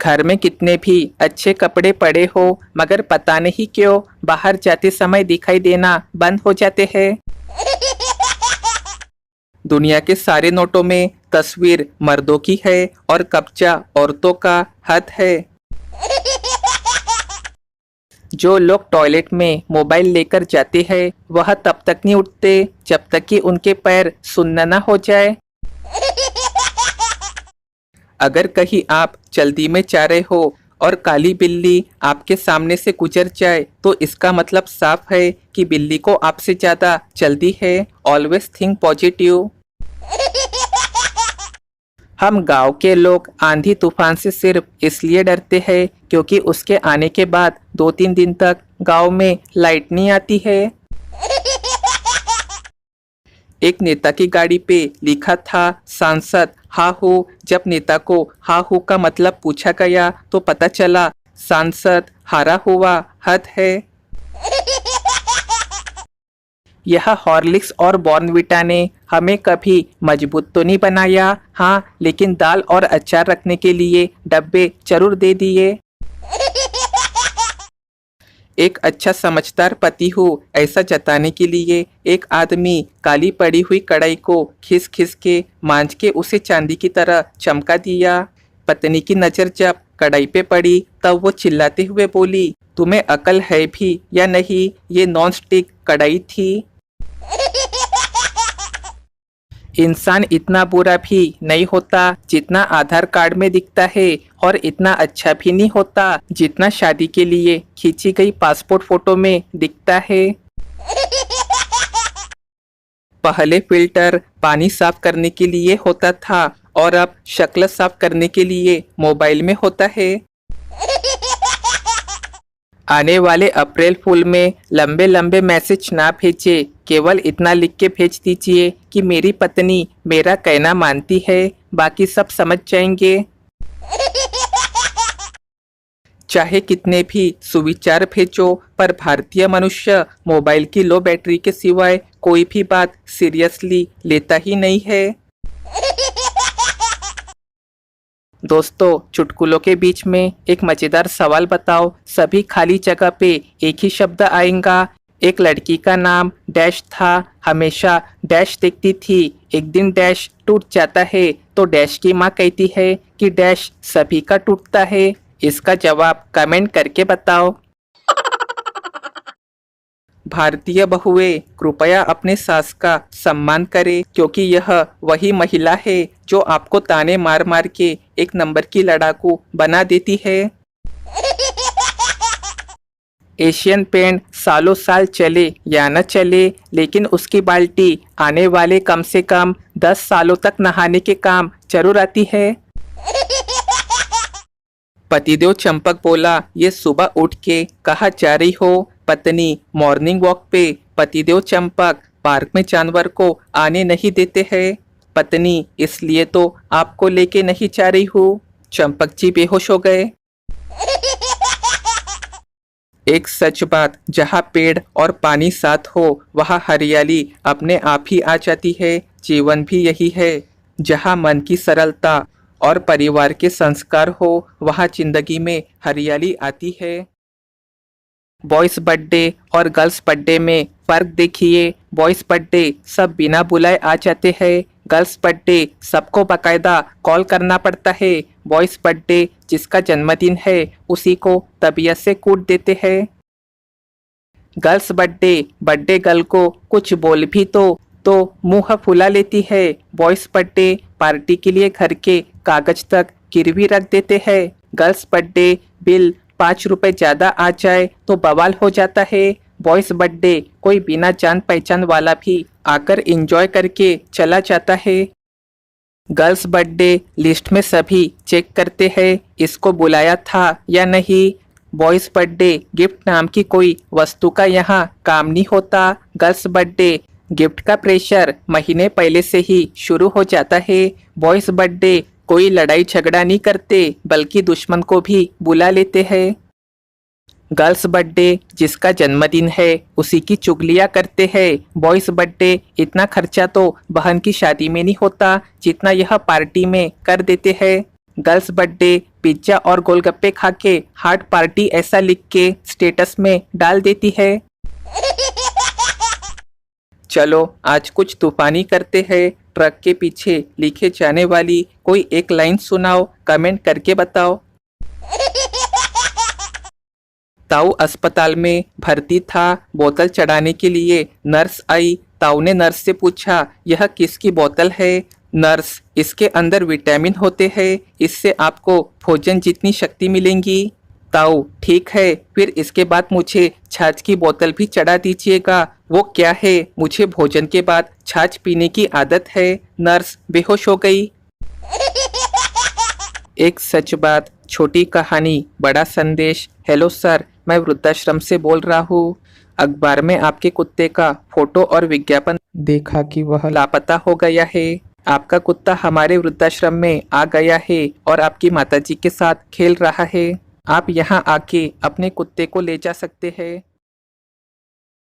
घर में कितने भी अच्छे कपड़े पड़े हो मगर पता नहीं क्यों बाहर जाते समय दिखाई देना बंद हो जाते हैं। दुनिया के सारे नोटों में तस्वीर मर्दों की है और कब्जा औरतों का हद है। जो लोग टॉयलेट में मोबाइल लेकर जाते हैं वह तब तक नहीं उठते जब तक कि उनके पैर सुन्न न हो जाए। अगर कहीं आप जल्दी में जा रहे हो और काली बिल्ली आपके सामने से गुजर जाए तो इसका मतलब साफ है कि बिल्ली को आपसे ज्यादा जल्दी है। Always think positive. हम गांव के लोग आंधी तूफान से सिर्फ इसलिए डरते हैं क्योंकि उसके आने के बाद 2-3 दिन तक गांव में लाइट नहीं आती है। एक नेता की गाड़ी पे लिखा था सांसद हा हू। जब नेता को हा हू का मतलब पूछा गया तो पता चला सांसद हारा हुआ हद है। यह हॉर्लिक्स और बॉर्नविटा ने हमें कभी मजबूत तो नहीं बनाया, हाँ, लेकिन दाल और अचार रखने के लिए डब्बे जरूर दे दिए। एक अच्छा समझदार पति हूँ ऐसा जताने के लिए एक आदमी काली पड़ी हुई कढ़ाई को खिस खिस के मांझ के उसे चांदी की तरह चमका दिया। पत्नी की नजर जब कढ़ाई पे पड़ी तब वो चिल्लाते हुए बोली, तुम्हें अकल है भी या नहीं, ये नॉन स्टिक कढ़ाई थी। इंसान इतना बुरा भी नहीं होता जितना आधार कार्ड में दिखता है और इतना अच्छा भी नहीं होता जितना शादी के लिए खींची गई पासपोर्ट फोटो में दिखता है। पहले फिल्टर पानी साफ करने के लिए होता था और अब शक्ल साफ करने के लिए मोबाइल में होता है। आने वाले अप्रैल फूल में लंबे लंबे मैसेज ना भेजे, केवल इतना लिख के भेज दीजिए कि मेरी पत्नी मेरा कहना मानती है, बाकी सब समझ जाएंगे। चाहे कितने भी सुविचार भेजो पर भारतीय मनुष्य मोबाइल की लो बैटरी के सिवाय कोई भी बात सीरियसली लेता ही नहीं है। दोस्तों, चुटकुलों के बीच में एक मजेदार सवाल बताओ। सभी खाली जगह पे एक ही शब्द आएगा। एक लड़की का नाम डैश था, हमेशा डैश देखती थी। एक दिन डैश टूट जाता है तो डैश की माँ कहती है कि डैश सभी का टूटता है। इसका जवाब कमेंट करके बताओ। भारतीय बहुएं कृपया अपने सास का सम्मान करें क्योंकि यह वही महिला है जो आपको ताने मार मार के एक नंबर की लड़ाकू बना देती है। एशियन पेंट सालों साल चले या न चले लेकिन उसकी बाल्टी आने वाले कम से कम 10 सालों तक नहाने के काम जरूर आती है। पतिदेव चंपक बोला, ये सुबह उठ के कहाँ जा रही हो? पत्नी, मॉर्निंग वॉक पे। पतिदेव चंपक, पार्क में जानवर को आने नहीं देते हैं। पत्नी, इसलिए तो आपको लेके नहीं जा रही हूँ। चंपक जी बेहोश हो गए। एक सच बात, जहाँ पेड़ और पानी साथ हो वहाँ हरियाली अपने आप ही आ जाती है। जीवन भी यही है, जहाँ मन की सरलता और परिवार के संस्कार हो वहाँ जिंदगी में हरियाली आती है। बॉयज बर्थडे और गर्ल्स बर्थडे में फर्क देखिए। बॉयज बर्थडे सब बिना बुलाए आ जाते हैं, गर्ल्स बर्थडे सबको बाकायदा कॉल करना पड़ता है। बॉयज बर्थडे जिसका जन्मदिन है उसी को तबीयत से कूट देते हैं। गर्ल्स बर्थडे गर्ल को कुछ बोल भी तो मुंह फुला लेती है। बॉयज बर्थडे पार्टी के लिए घर के कागज तक गिरवी रख देते हैं। गर्ल्स बर्थडे बिल 5 रुपए ज्यादा आ जाए तो बवाल हो जाता है। बॉयज बर्थडे कोई बिना जान पहचान वाला भी आकर एंजॉय करके चला जाता है। गर्ल्स बर्थडे लिस्ट में सभी चेक करते हैं इसको बुलाया था या नहीं। बॉयज बर्थडे गिफ्ट नाम की कोई वस्तु का यहाँ काम नहीं होता। गर्ल्स बर्थडे गिफ्ट का प्रेशर महीने पहले से ही शुरू हो जाता है। बॉयज बर्थडे कोई लड़ाई झगड़ा नहीं करते बल्कि दुश्मन को भी बुला लेते हैं। गर्ल्स बर्थडे जिसका जन्मदिन है उसी की चुगलियाँ करते हैं। बॉयज बर्थडे इतना खर्चा तो बहन की शादी में नहीं होता जितना यह पार्टी में कर देते हैं। गर्ल्स बर्थडे, पिज्जा और गोलगप्पे खा के हार्ट पार्टी ऐसा लिख के स्टेटस में डाल देती है। चलो आज कुछ तूफानी करते हैं। ट्रक के पीछे लिखे जाने वाली कोई एक लाइन सुनाओ, कमेंट करके बताओ। ताऊ अस्पताल में भर्ती था, बोतल चढ़ाने के लिए नर्स आई। ताऊ ने नर्स से पूछा, यह किसकी बोतल है? नर्स, इसके अंदर विटामिन होते हैं, इससे आपको भोजन जितनी शक्ति मिलेंगी। ताऊ, ठीक है, फिर इसके बाद मुझे छाछ की बोतल भी चढ़ा दीजिएगा। वो क्या है? मुझे भोजन के बाद छाछ पीने की आदत है। नर्स बेहोश हो गई। एक सच बात, छोटी कहानी, बड़ा संदेश। हेलो सर, मैं वृद्धाश्रम से बोल रहा हूँ। अखबार में आपके कुत्ते का फोटो और विज्ञापन देखा कि वह लापता हो गया है। आपका कुत्ता हमारे वृद्धाश्रम में आ गया है और आपकी माताजी के साथ खेल रहा है। आप यहाँ आके अपने कुत्ते को ले जा सकते हैं।